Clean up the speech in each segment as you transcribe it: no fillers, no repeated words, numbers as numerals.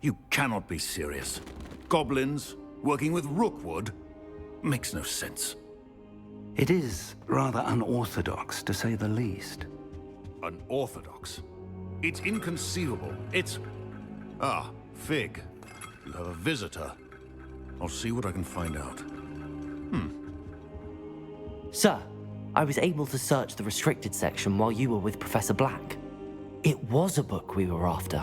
You cannot be serious. Goblins working with Rookwood? Makes no sense. It is rather unorthodox, to say the least. Unorthodox? It's inconceivable. It's... Ah, Fig. You have a visitor. I'll see what I can find out. Sir, I was able to search the restricted section while you were with Professor Black. It was a book we were after.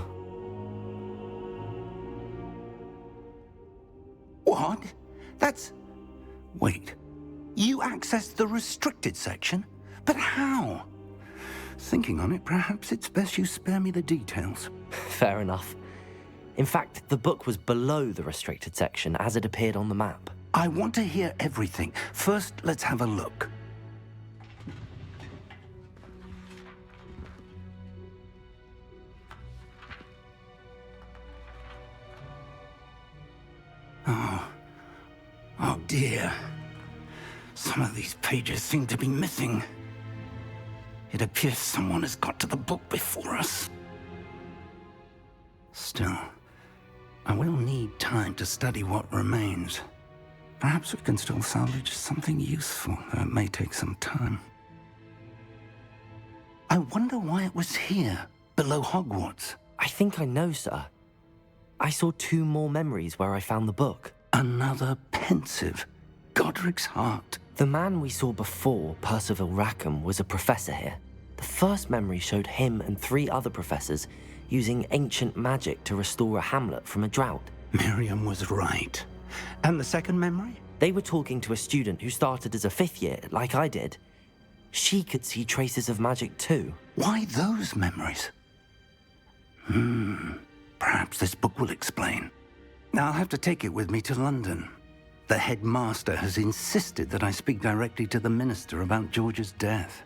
What? That's... Wait. You accessed the restricted section? But how? Thinking on it, perhaps it's best you spare me the details. Fair enough. In fact, the book was below the restricted section as it appeared on the map. I want to hear everything. First, let's have a look. Oh dear. Some of these pages seem to be missing. It appears someone has got to the book before us. Still, I will need time to study what remains. Perhaps we can still salvage something useful, though it may take some time. I wonder why it was here, below Hogwarts. I think I know, sir. I saw 2 more memories where I found the book. Another pensive. Godric's heart. The man we saw before, Percival Rackham, was a professor here. The first memory showed him and 3 other professors using ancient magic to restore a hamlet from a drought. Miriam was right. And the second memory? They were talking to a student who started as a 5th year, like I did. She could see traces of magic too. Why those memories? Perhaps this book will explain. I'll have to take it with me to London. The headmaster has insisted that I speak directly to the minister about George's death.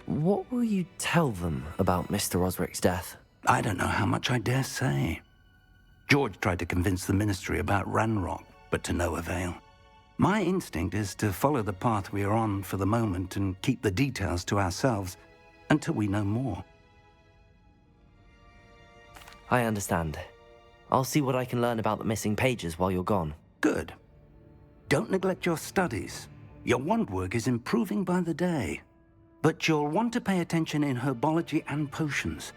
What will you tell them about Mr. Osric's death? I don't know how much I dare say. George tried to convince the ministry about Ranrock, but to no avail. My instinct is to follow the path we are on for the moment and keep the details to ourselves until we know more. I understand. I'll see what I can learn about the missing pages while you're gone. Good. Don't neglect your studies. Your wand work is improving by the day. But you'll want to pay attention in herbology and potions.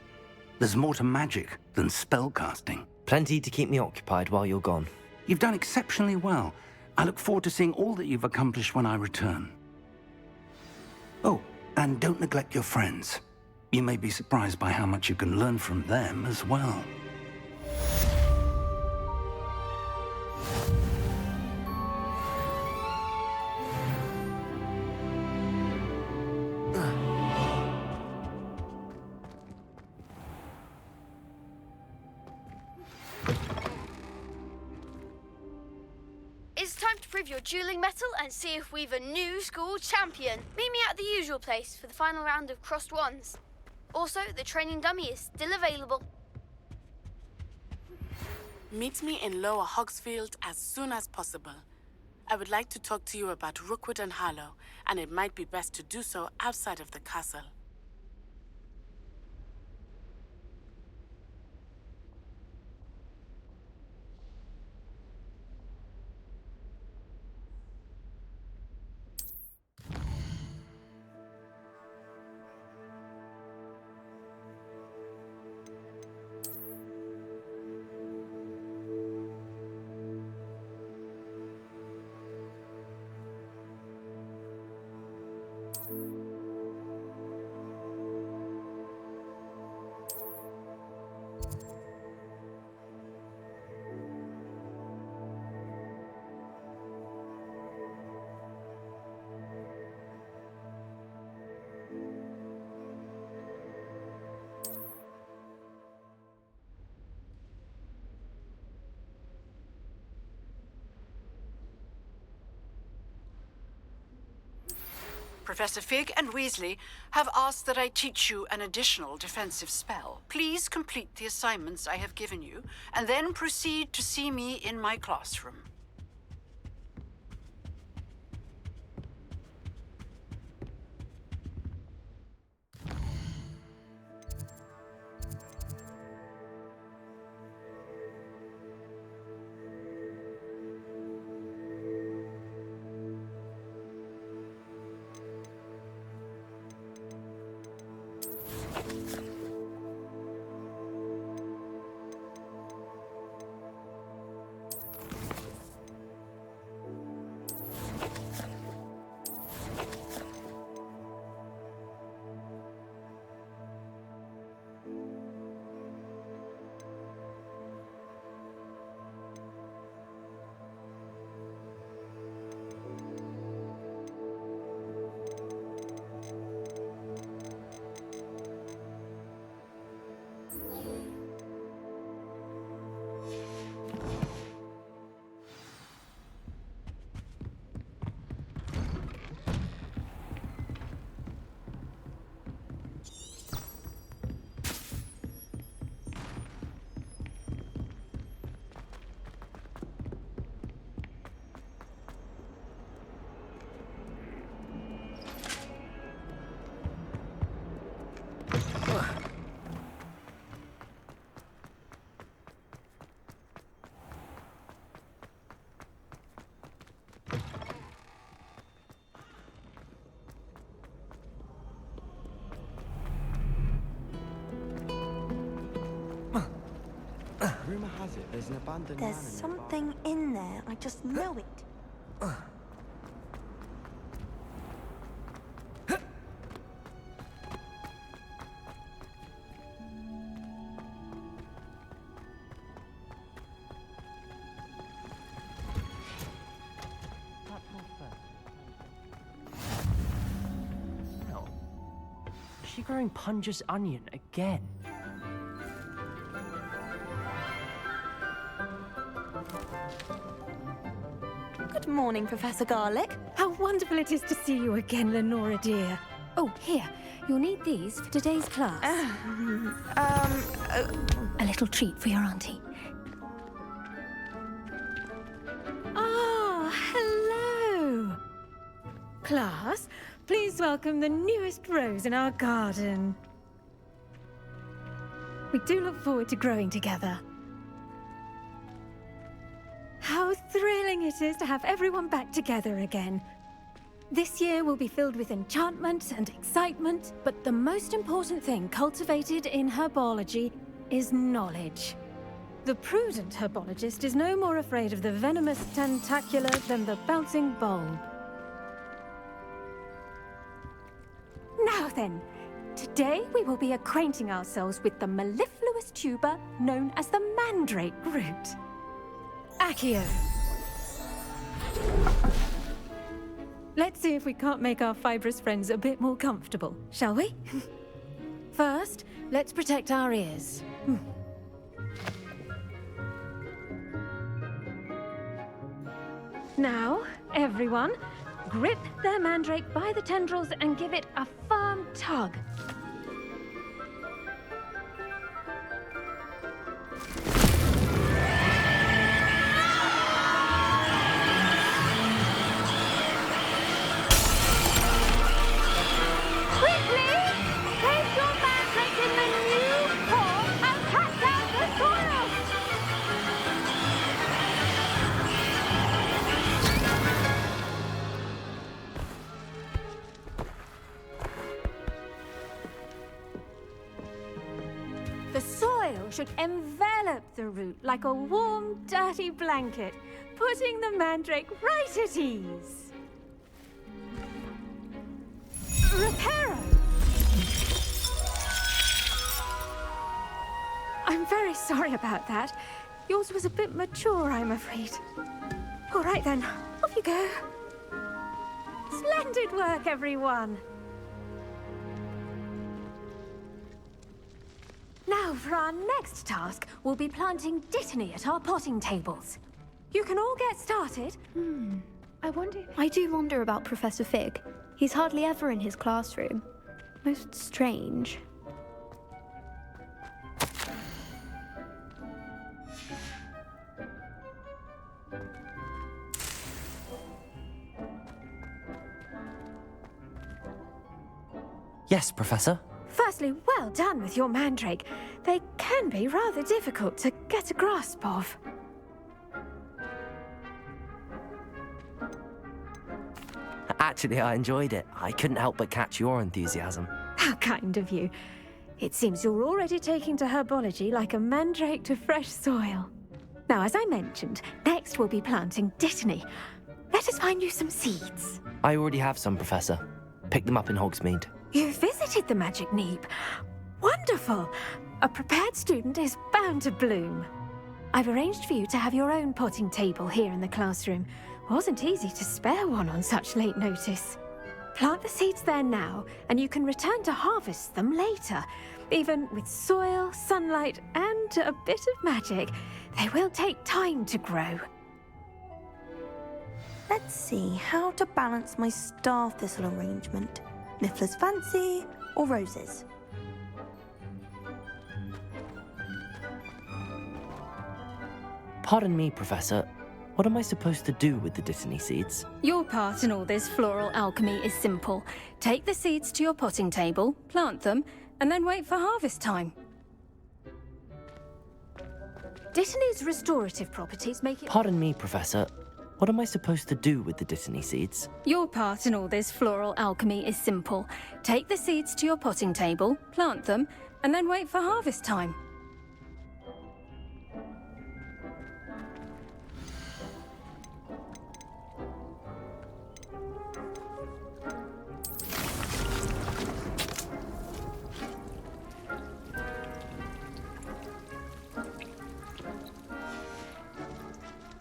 There's more to magic than spellcasting. Plenty to keep me occupied while you're gone. You've done exceptionally well. I look forward to seeing all that you've accomplished when I return. Oh, and don't neglect your friends. You may be surprised by how much you can learn from them as well. It's time to prove your dueling mettle and see if we've a new school champion. Meet me at the usual place for the final round of crossed wands. Also, the training dummy is still available. Meet me in Lower Hogsfield as soon as possible. I would like to talk to you about Rookwood and Harlow, and it might be best to do so outside of the castle. Professor Fig and Weasley have asked that I teach you an additional defensive spell. Please complete the assignments I have given you, and then proceed to see me in my classroom. Rumor has it there's an abandoned There's man in something in there. I just know it. Hell, is she growing Punja's onion again? Good morning, Professor Garlic. How wonderful it is to see you again, Lenora dear. Oh, here. You'll need these for today's class. A little treat for your auntie. Ah, hello. Class, please welcome the newest rose in our garden. We do look forward to growing together. How thrilling it is to have everyone back together again. This year will be filled with enchantment and excitement, but the most important thing cultivated in herbology is knowledge. The prudent herbologist is no more afraid of the venomous tentacula than the bouncing bulb. Now then, today we will be acquainting ourselves with the mellifluous tuber known as the mandrake root. Accio. Let's see if we can't make our fibrous friends a bit more comfortable, shall we? First, let's protect our ears. Now, everyone, grip their mandrake by the tendrils and give it a firm tug. The soil should envelop the root like a warm, dirty blanket, putting the mandrake right at ease. Reparo! I'm very sorry about that. Yours was a bit mature, I'm afraid. All right then, off you go. Splendid work, everyone. Now, for our next task, we'll be planting dittany at our potting tables. You can all get started. I do wonder about Professor Fig. He's hardly ever in his classroom. Most strange. Yes, Professor? Firstly, well done with your mandrake. They can be rather difficult to get a grasp of. Actually, I enjoyed it. I couldn't help but catch your enthusiasm. How kind of you. It seems you're already taking to herbology like a mandrake to fresh soil. Now, as I mentioned, next we'll be planting Dittany. Let us find you some seeds. I already have some, Professor. Pick them up in Hogsmeade. You visited the Magic Neep. Wonderful! A prepared student is bound to bloom. I've arranged for you to have your own potting table here in the classroom. Wasn't easy to spare one on such late notice. Plant the seeds there now, and you can return to harvest them later. Even with soil, sunlight, and a bit of magic, they will take time to grow. Let's see how to balance my star thistle arrangement. Niffler's fancy or roses? Pardon me, Professor. What am I supposed to do with the Dittany seeds? Your part in all this floral alchemy is simple. Take the seeds to your potting table, plant them, and then wait for harvest time. Dittany's restorative properties make it... Pardon me, Professor. What am I supposed to do with the Dittany seeds? Your part in all this floral alchemy is simple. Take the seeds to your potting table, plant them, and then wait for harvest time.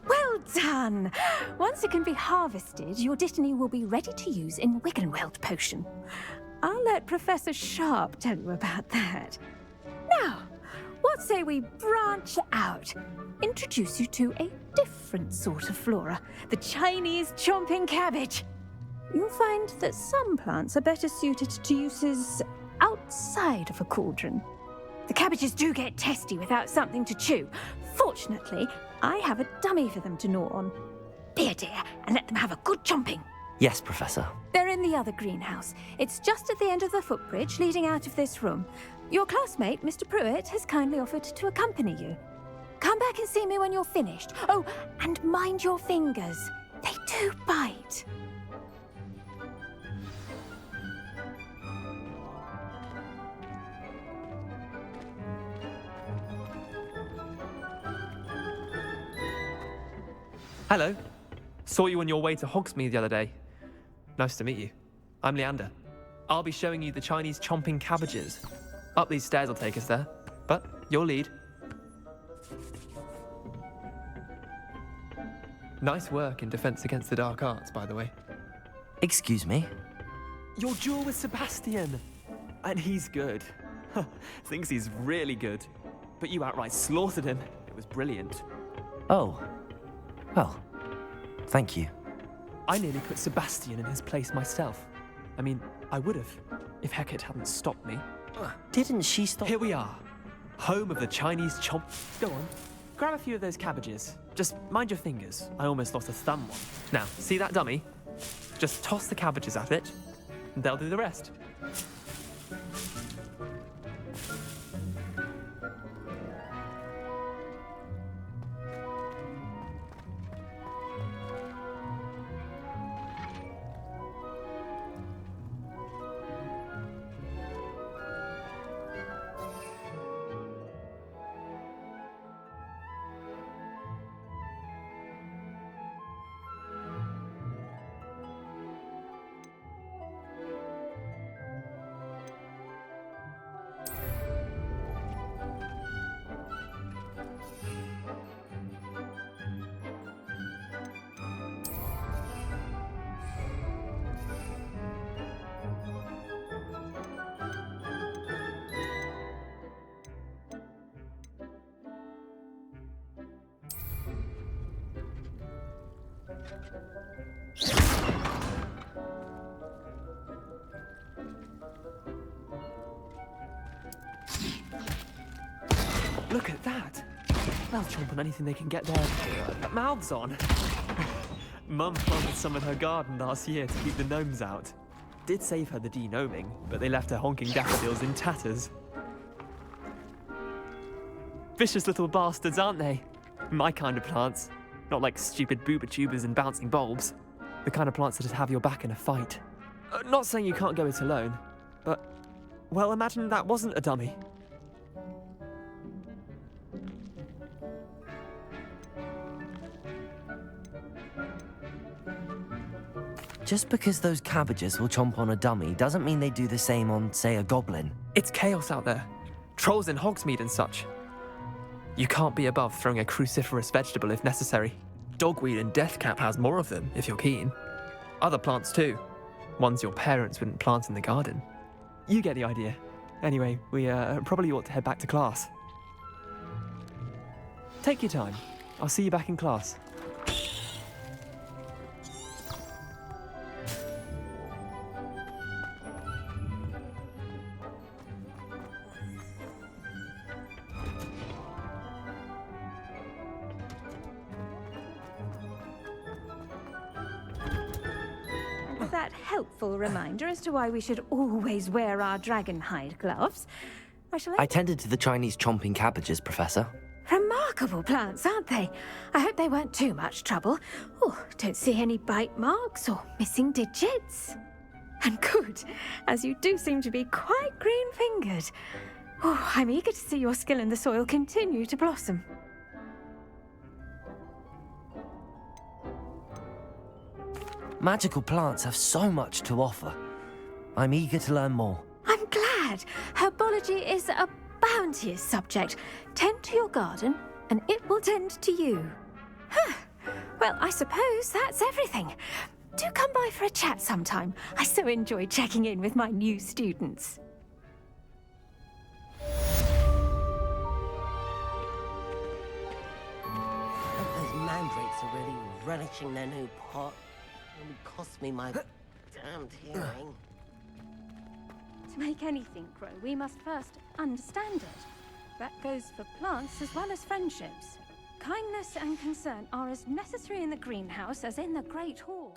Well done! Once it can be harvested, your Dittany will be ready to use in Wiggenweld potion. I'll let Professor Sharp tell you about that. Now, what say we branch out? Introduce you to a different sort of flora, the Chinese chomping cabbage. You'll find that some plants are better suited to uses outside of a cauldron. The cabbages do get testy without something to chew. Fortunately, I have a dummy for them to gnaw on. Be a dear and let them have a good chomping. Yes, Professor. They're in the other greenhouse. It's just at the end of the footbridge leading out of this room. Your classmate, Mr. Pruitt, has kindly offered to accompany you. Come back and see me when you're finished. Oh, and mind your fingers. They do bite. Hello. Saw you on your way to Hogsmeade the other day. Nice to meet you. I'm Leander. I'll be showing you the Chinese chomping cabbages. Up these stairs will take us there, but your lead. Nice work in Defense Against the Dark Arts, by the way. Excuse me? Your duel with Sebastian! And he's good. Thinks he's really good. But you outright slaughtered him. It was brilliant. Oh. Well, thank you. I nearly put Sebastian in his place myself. I mean, I would have, if Hecate hadn't stopped me. Didn't she stop? Here we are. Home of the Chinese chomp. Go on. Grab a few of those cabbages. Just mind your fingers. I almost lost a thumb one. Now, see that dummy? Just toss the cabbages at it, and they'll do the rest. Look at that! They'll chomp on anything they can get their mouths on. Mum planted some in her garden last year to keep the gnomes out. Did save her the de-gnoming, but they left her honking daffodils in tatters. Vicious little bastards, aren't they? My kind of plants. Not like stupid booba tubers and bouncing bulbs. The kind of plants that just have your back in a fight. Not saying you can't go it alone, but Well, imagine that wasn't a dummy. Just because those cabbages will chomp on a dummy doesn't mean they do the same on, say, a goblin. It's chaos out there. Trolls in Hogsmeade and such. You can't be above throwing a cruciferous vegetable if necessary. Dogweed and deathcap has more of them, if you're keen. Other plants too. Ones your parents wouldn't plant in the garden. You get the idea. Anyway, we probably ought to head back to class. Take your time. I'll see you back in class. That helpful reminder as to why we should always wear our dragon hide gloves. I tended to the Chinese chomping cabbages, Professor. Remarkable plants, aren't they? I hope they weren't too much trouble. Oh, don't see any bite marks or missing digits. And good, as you do seem to be quite green-fingered. Oh, I'm eager to see your skill in the soil continue to blossom. Magical plants have so much to offer. I'm eager to learn more. I'm glad. Herbology is a bounteous subject. Tend to your garden, and it will tend to you. Huh. Well, I suppose that's everything. Do come by for a chat sometime. I so enjoy checking in with my new students. Those mandrakes are really relishing their new pot. It would cost me my damned hearing. To make anything grow, we must first understand it. That goes for plants as well as friendships. Kindness and concern are as necessary in the greenhouse as in the Great Hall.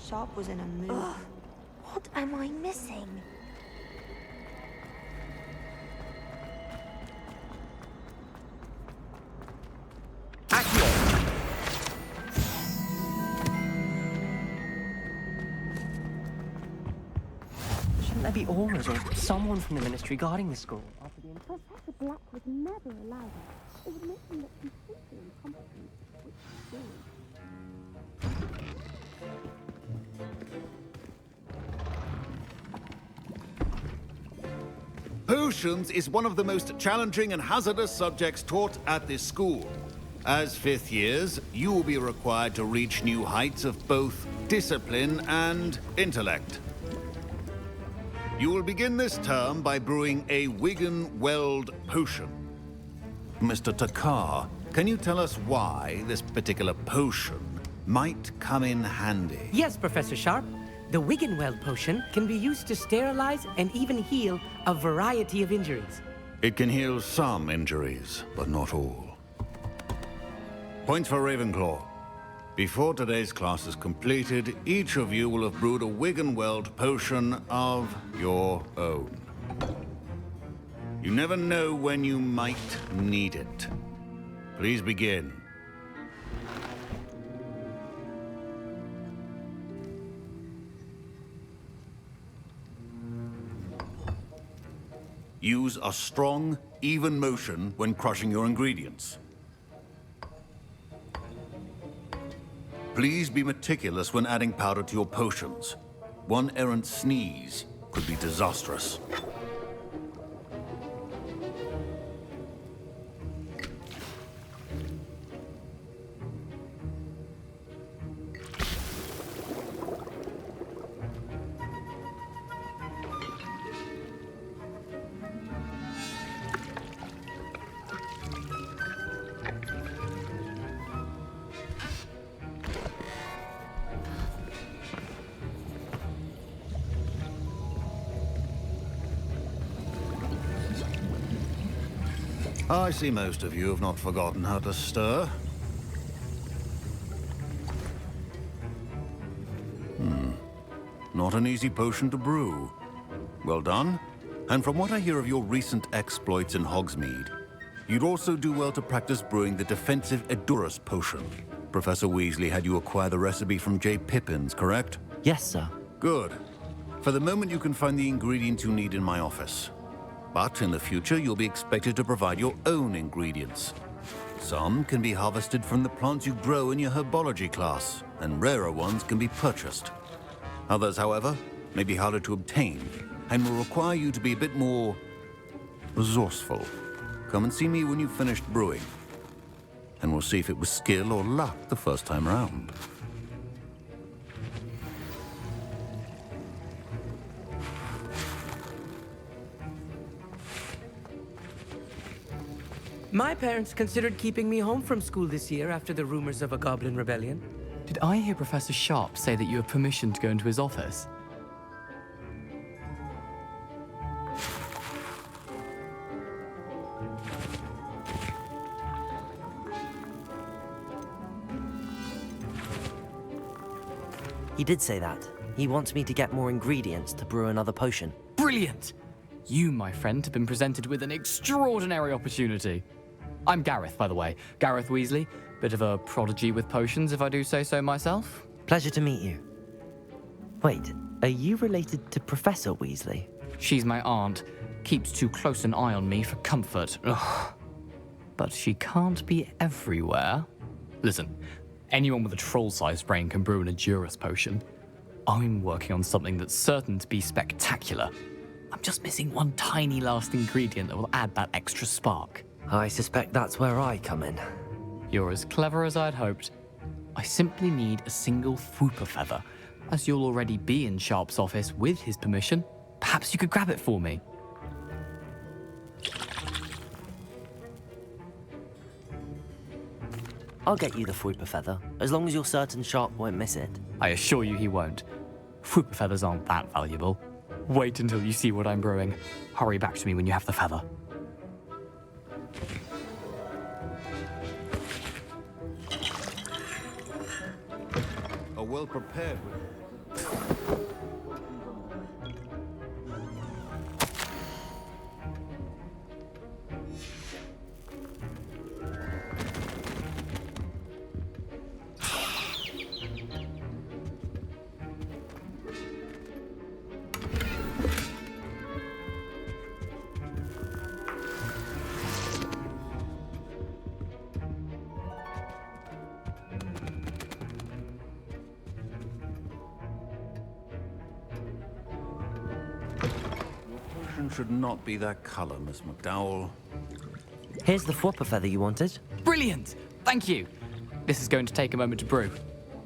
Sharp was in a mood. Ugh. What am I missing? Shouldn't there be auras or someone from the ministry guarding the school? Professor Black would never allow that. It would make him look completely incompetent, which is silly. Potions is one of the most challenging and hazardous subjects taught at this school. As fifth years, you will be required to reach new heights of both discipline and intellect. You will begin this term by brewing a Wigan Weld potion. Mr. Takar, can you tell us why this particular potion might come in handy? Yes, Professor Sharp. The Wiggenweld potion can be used to sterilize and even heal a variety of injuries. It can heal some injuries, but not all. Points for Ravenclaw. Before today's class is completed, each of you will have brewed a Wiggenweld potion of your own. You never know when you might need it. Please begin. Use a strong, even motion when crushing your ingredients. Please be meticulous when adding powder to your potions. One errant sneeze could be disastrous. I see most of you have not forgotten how to stir. Not an easy potion to brew. Well done. And from what I hear of your recent exploits in Hogsmeade, you'd also do well to practice brewing the defensive Edurus potion. Professor Weasley had you acquire the recipe from J. Pippin's, correct? Yes, sir. Good. For the moment, you can find the ingredients you need in my office. But in the future, you'll be expected to provide your own ingredients. Some can be harvested from the plants you grow in your herbology class, and rarer ones can be purchased. Others, however, may be harder to obtain, and will require you to be a bit more resourceful. Come and see me when you've finished brewing, and we'll see if it was skill or luck the first time round. My parents considered keeping me home from school this year after the rumors of a goblin rebellion. Did I hear Professor Sharp say that you have permission to go into his office? He did say that. He wants me to get more ingredients to brew another potion. Brilliant! You, my friend, have been presented with an extraordinary opportunity. I'm Gareth, by the way. Gareth Weasley. Bit of a prodigy with potions, if I do say so myself. Pleasure to meet you. Wait, are you related to Professor Weasley? She's my aunt. Keeps too close an eye on me for comfort. Ugh. But she can't be everywhere. Listen, anyone with a troll-sized brain can brew an Edurus potion. I'm working on something that's certain to be spectacular. I'm just missing one tiny last ingredient that will add that extra spark. I suspect that's where I come in. You're as clever as I'd hoped. I simply need a single Fwooper feather. As you'll already be in Sharp's office with his permission, perhaps you could grab it for me. I'll get you the Fwooper feather, as long as you're certain Sharp won't miss it. I assure you he won't. Fwooper feathers aren't that valuable. Wait until you see what I'm brewing. Hurry back to me when you have the feather. Are well prepared with... should not be that color, Miss McDowell. Here's the Fwooper feather you wanted. Brilliant! Thank you. This is going to take a moment to brew.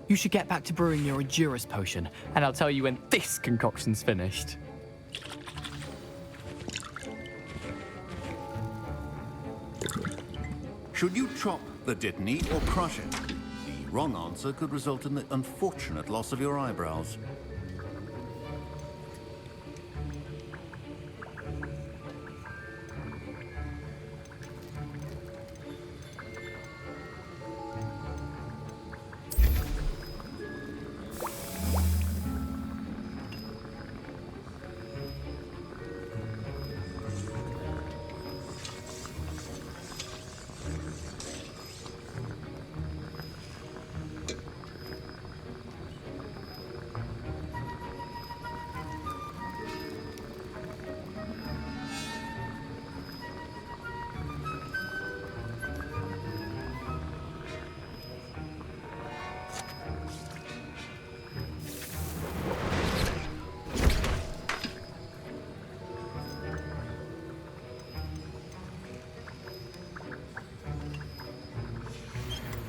You should get back to brewing your Edurus potion, and I'll tell you when this concoction's finished. Should you chop the Dittany or crush it? The wrong answer could result in the unfortunate loss of your eyebrows.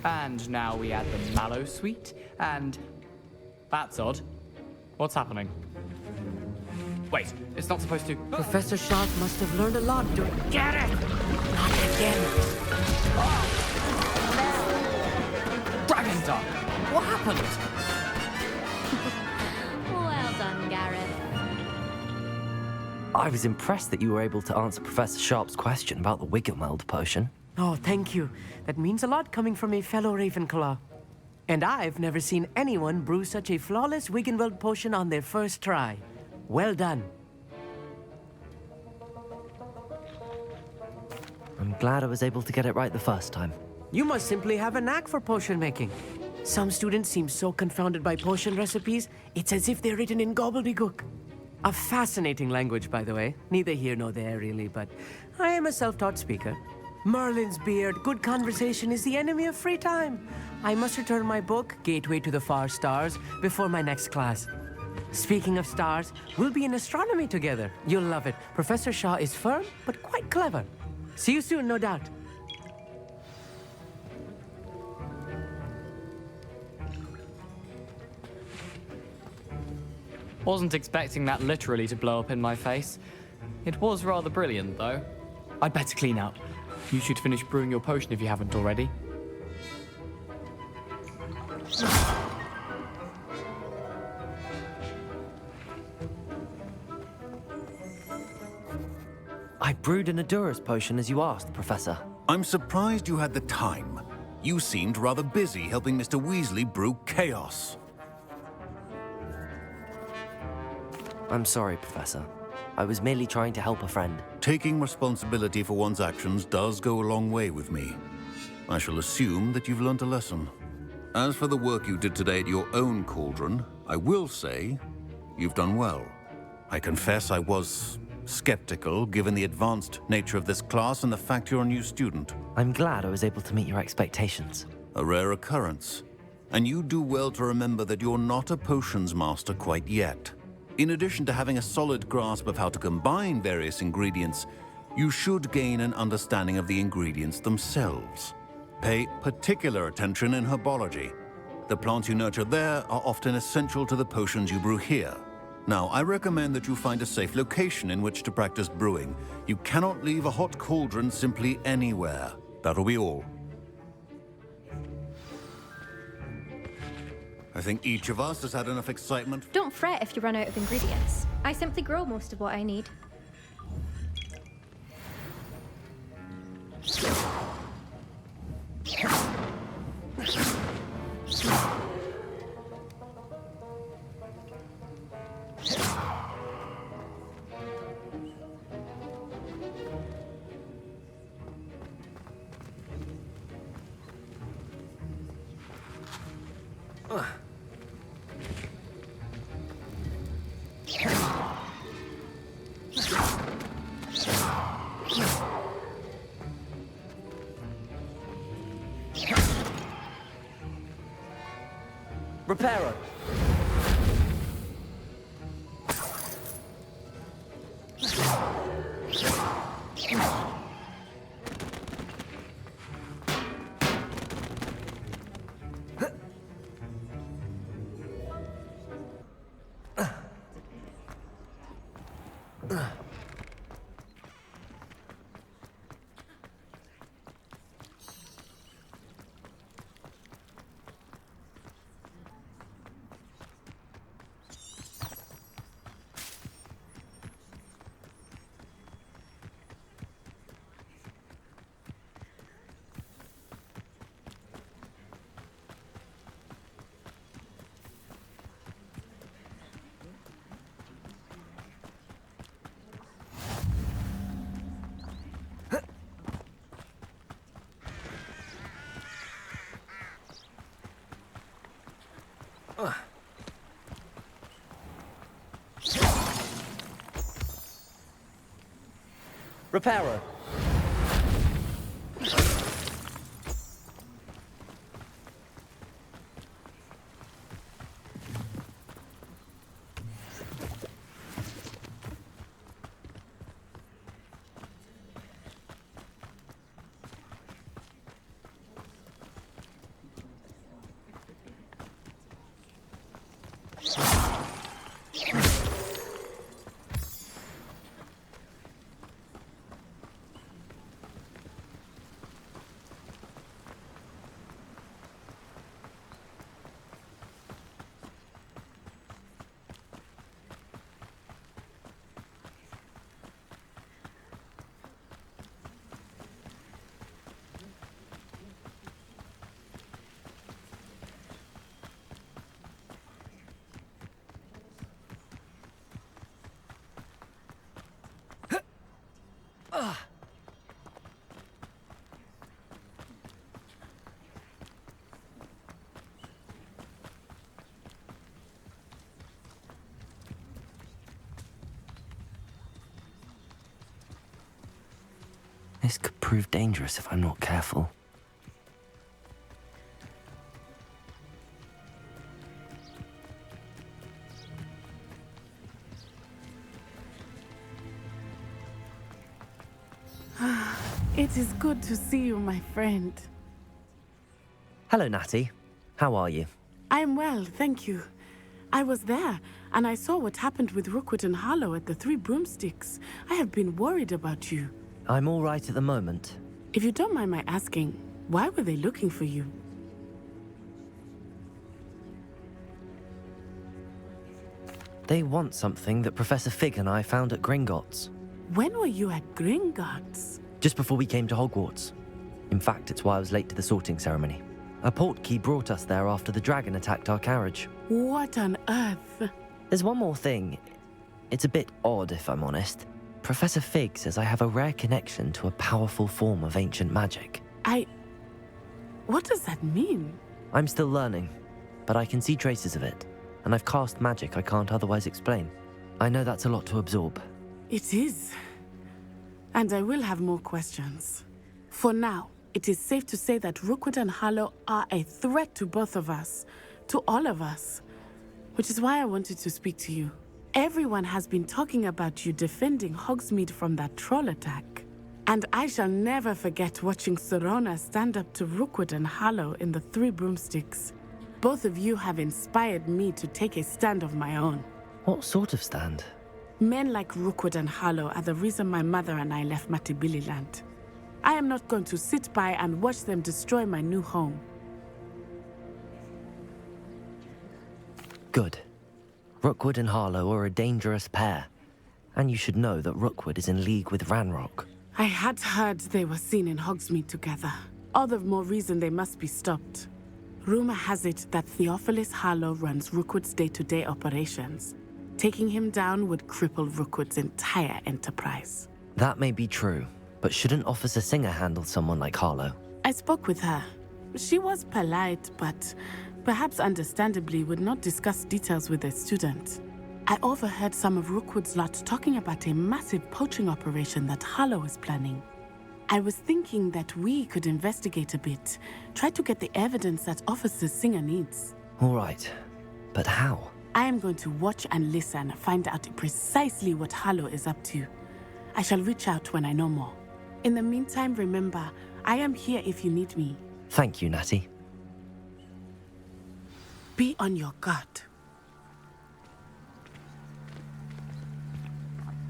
And now we add the mallow sweet, and... That's odd. What's happening? Wait, it's not supposed to... Professor Sharp must have learned a lot doing... Get it! Not again! Dragon Duck! What happened? Well done, Gareth. I was impressed that you were able to answer Professor Sharp's question about the Wiggenweld potion. Oh, thank you. That means a lot coming from a fellow Ravenclaw. And I've never seen anyone brew such a flawless Wiggenweld potion on their first try. Well done. I'm glad I was able to get it right the first time. You must simply have a knack for potion making. Some students seem so confounded by potion recipes, it's as if they're written in gobbledygook. A fascinating language, by the way. Neither here nor there, really, but I am a self-taught speaker. Merlin's beard, good conversation is the enemy of free time. I must return my book, Gateway to the Far Stars, before my next class. Speaking of stars, we'll be in astronomy together. You'll love it. Professor Shaw is firm, but quite clever. See you soon, no doubt. Wasn't expecting that literally to blow up in my face. It was rather brilliant, though. I'd better clean up. You should finish brewing your potion if you haven't already. I brewed an Adurus potion as you asked, Professor. I'm surprised you had the time. You seemed rather busy helping Mr. Weasley brew chaos. I'm sorry, Professor. I was merely trying to help a friend. Taking responsibility for one's actions does go a long way with me. I shall assume that you've learnt a lesson. As for the work you did today at your own cauldron, I will say you've done well. I confess I was skeptical, given the advanced nature of this class and the fact you're a new student. I'm glad I was able to meet your expectations. A rare occurrence. And you do well to remember that you're not a potions master quite yet. In addition to having a solid grasp of how to combine various ingredients, you should gain an understanding of the ingredients themselves. Pay particular attention in herbology. The plants you nurture there are often essential to the potions you brew here. Now, I recommend that you find a safe location in which to practice brewing. You cannot leave a hot cauldron simply anywhere. That'll be all. I think each of us has had enough excitement. Don't fret if you run out of ingredients. I simply grow most of what I need. Repairer. Repairer. This could prove dangerous if I'm not careful. It is good to see you, my friend. Hello, Natty. How are you? I'm well, thank you. I was there, and I saw what happened with Rookwood and Harlow at the Three Broomsticks. I have been worried about you. I'm all right at the moment. If you don't mind my asking, why were they looking for you? They want something that Professor Fig and I found at Gringotts. When were you at Gringotts? Just before we came to Hogwarts. In fact, it's why I was late to the sorting ceremony. A portkey brought us there after the dragon attacked our carriage. What on earth? There's one more thing. It's a bit odd, if I'm honest. Professor Fig says I have a rare connection to a powerful form of ancient magic. What does that mean? I'm still learning, but I can see traces of it, and I've cast magic I can't otherwise explain. I know that's a lot to absorb. It is. And I will have more questions. For now, it is safe to say that Rookwood and Harlow are a threat to both of us, to all of us, which is why I wanted to speak to you. Everyone has been talking about you defending Hogsmeade from that troll attack. And I shall never forget watching Serona stand up to Rookwood and Harlow in the Three Broomsticks. Both of you have inspired me to take a stand of my own. What sort of stand? Men like Rookwood and Harlow are the reason my mother and I left Matibililand. I am not going to sit by and watch them destroy my new home. Good. Rookwood and Harlow are a dangerous pair. And you should know that Rookwood is in league with Ranrock. I had heard they were seen in Hogsmeade together. All the more reason they must be stopped. Rumor has it that Theophilus Harlow runs Rookwood's day-to-day operations. Taking him down would cripple Rookwood's entire enterprise. That may be true, but shouldn't Officer Singer handle someone like Harlow? I spoke with her. She was polite, but perhaps understandably would not discuss details with a student. I overheard some of Rookwood's lot talking about a massive poaching operation that Harlow is planning. I was thinking that we could investigate a bit, try to get the evidence that Officer Singer needs. All right, but how? I am going to watch and listen, find out precisely what Harlow is up to. I shall reach out when I know more. In the meantime, remember, I am here if you need me. Thank you, Natty. Be on your guard.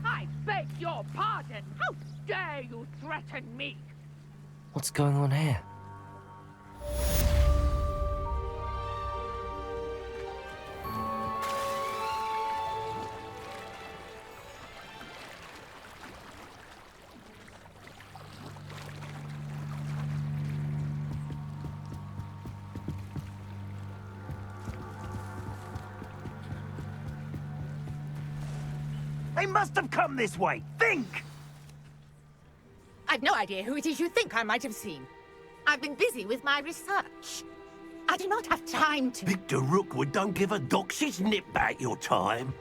I beg your pardon. How dare you threaten me? What's going on here? They must have come this way. Think! I've no idea who it is you think I might have seen. I've been busy with my research. I do not have time to... Victor Rookwood don't give a doxy's nip back your time.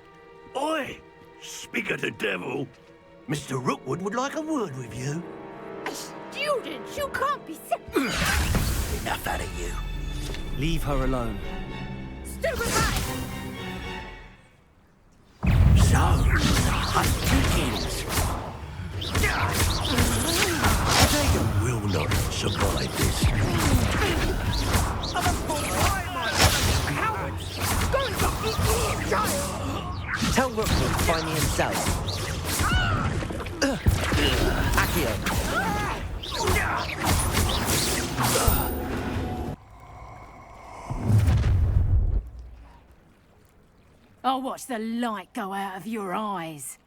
Oi! Speak of the devil. Mr. Rookwood would like a word with you. A student? You can't be Enough out of you. Leave her alone. Stupefy! So, hunt begins. They will not survive this. Tell Rookwood to find me himself. Accio. I'll watch the light go out of your eyes.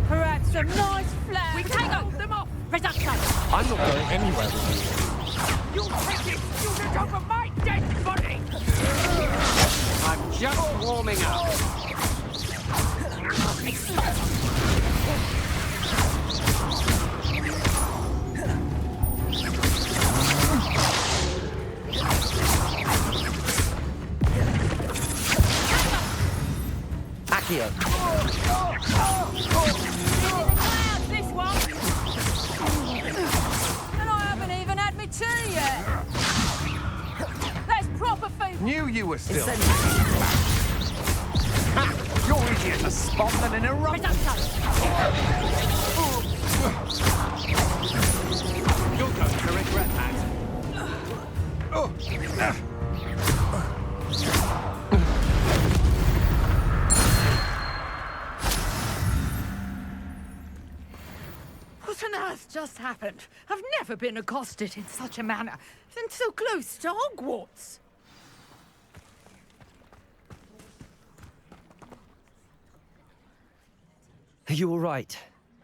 Perhaps some nice flags. We can hold them off. Reduction. I'm not going anywhere with You take it, student, over my dead body. I'm just warming up. Accio. This one. And I haven't even had my tea yet. That's proper food. Knew you were still. You're easier to spot than an eruption. You're going to regret that. What on earth just happened? I've never been accosted in such a manner, and so close to Hogwarts. Are you all right?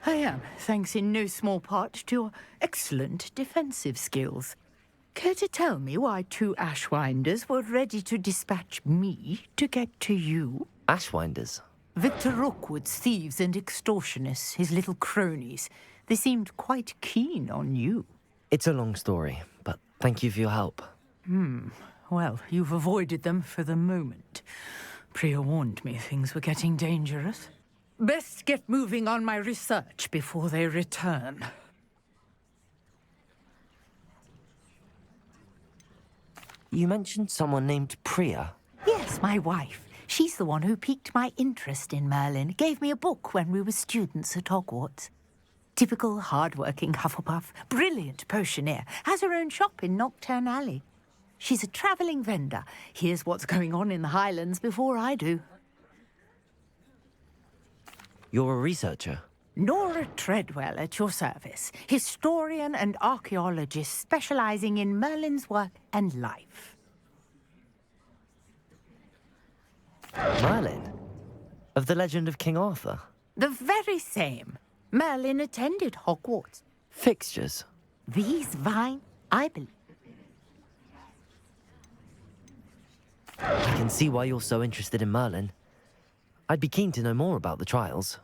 I am, thanks in no small part to your excellent defensive skills. Care to tell me why 2 Ashwinders were ready to dispatch me to get to you? Ashwinders? Victor Rookwood's thieves and extortionists, his little cronies. They seemed quite keen on you. It's a long story, but thank you for your help. Well, you've avoided them for the moment. Priya warned me things were getting dangerous. Best get moving on my research before they return. You mentioned someone named Priya. Yes, my wife. She's the one who piqued my interest in Merlin. Gave me a book when we were students at Hogwarts. Typical hard-working Hufflepuff, brilliant potioneer, has her own shop in Knockturn Alley. She's a travelling vendor. Hears what's going on in the Highlands before I do. You're a researcher? Nora Treadwell at your service. Historian and archaeologist specialising in Merlin's work and life. Merlin? Of the legend of King Arthur? The very same. Merlin attended Hogwarts. Fixtures? These vines, I believe. I can see why you're so interested in Merlin. I'd be keen to know more about the trials.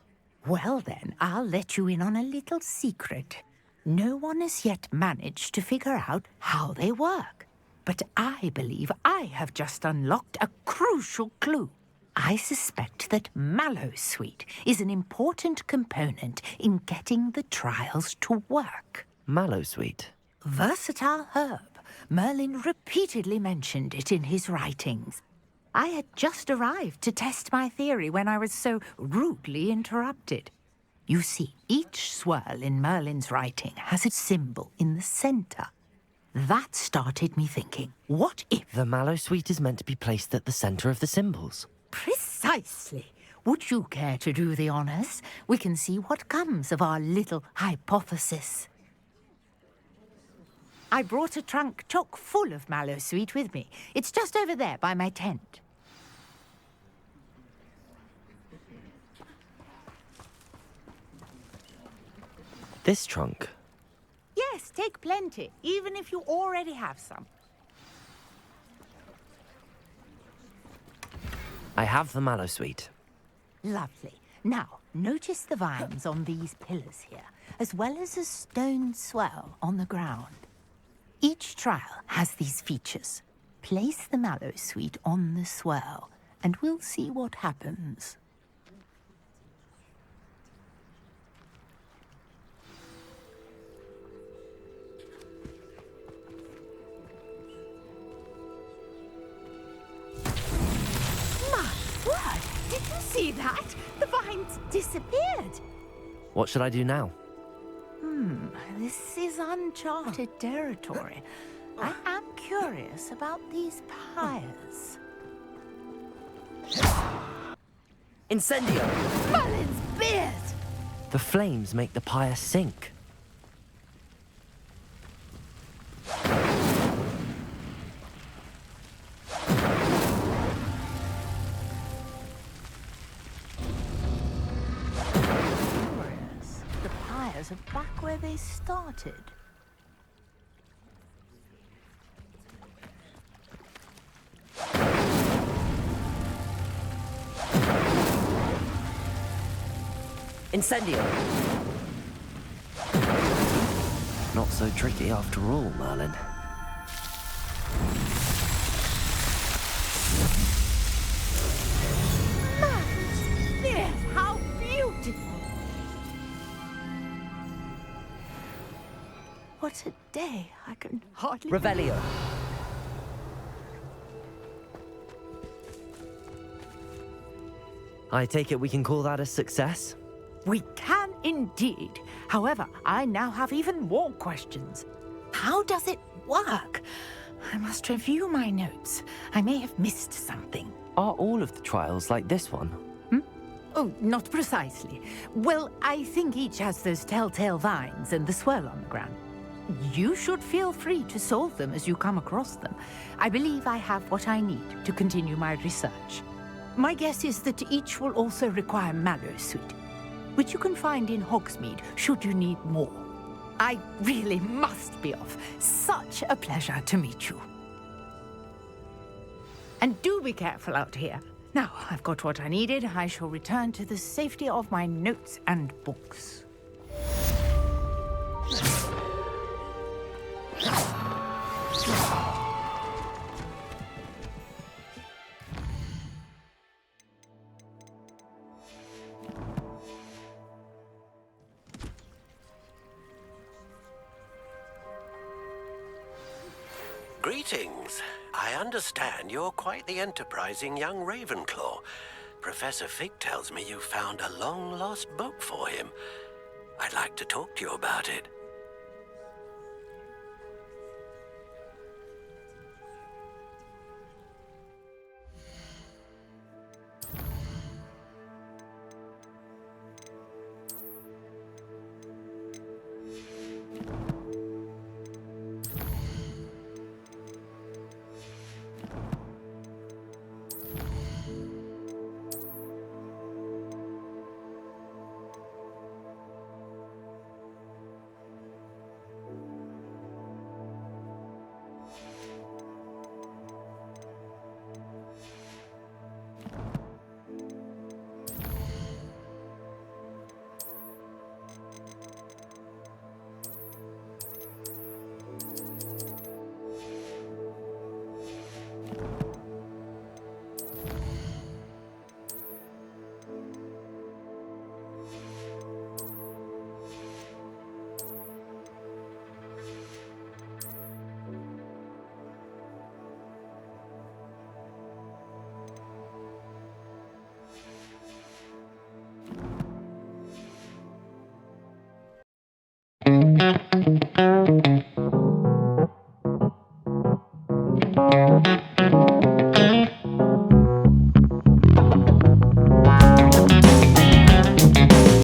Well then, I'll let you in on a little secret. No one has yet managed to figure out how they work. But I believe I have just unlocked a crucial clue. I suspect that Mallowsweet is an important component in getting the trials to work. Mallowsweet? Versatile herb. Merlin repeatedly mentioned it in his writings. I had just arrived to test my theory when I was so rudely interrupted. You see, each swirl in Merlin's writing has a symbol in the centre. That started me thinking, what if... The Mallowsweet is meant to be placed at the centre of the symbols. Precisely. Would you care to do the honours? We can see what comes of our little hypothesis. I brought a trunk chock full of Mallowsweet with me. It's just over there by my tent. This trunk? Yes, take plenty, even if you already have some. I have the Mallowsweet. Lovely. Now, notice the vines on these pillars here, as well as a stone swell on the ground. Each trial has these features. Place the Mallowsweet on the swell, and we'll see what happens. Did you see that? The vines disappeared. What should I do now? This is uncharted territory. I am curious about these pyres. Incendio! Merlin's beard! The flames make the pyre sink. Are back where they started. Incendio! Not so tricky after all, Merlin. What a day. I can hardly... Revelio. I take it we can call that a success? We can indeed. However, I now have even more questions. How does it work? I must review my notes. I may have missed something. Are all of the trials like this one? Oh, not precisely. Well, I think each has those telltale vines and the swirl on the ground. You should feel free to solve them as you come across them. I believe I have what I need to continue my research. My guess is that each will also require Mallow Sweet, which you can find in Hogsmeade should you need more. I really must be off. Such a pleasure to meet you. And do be careful out here. Now, I've got what I needed. I shall return to the safety of my notes and books. Greetings. I understand you're quite the enterprising young Ravenclaw. Professor Fig tells me you found a long-lost book for him. I'd like to talk to you about it.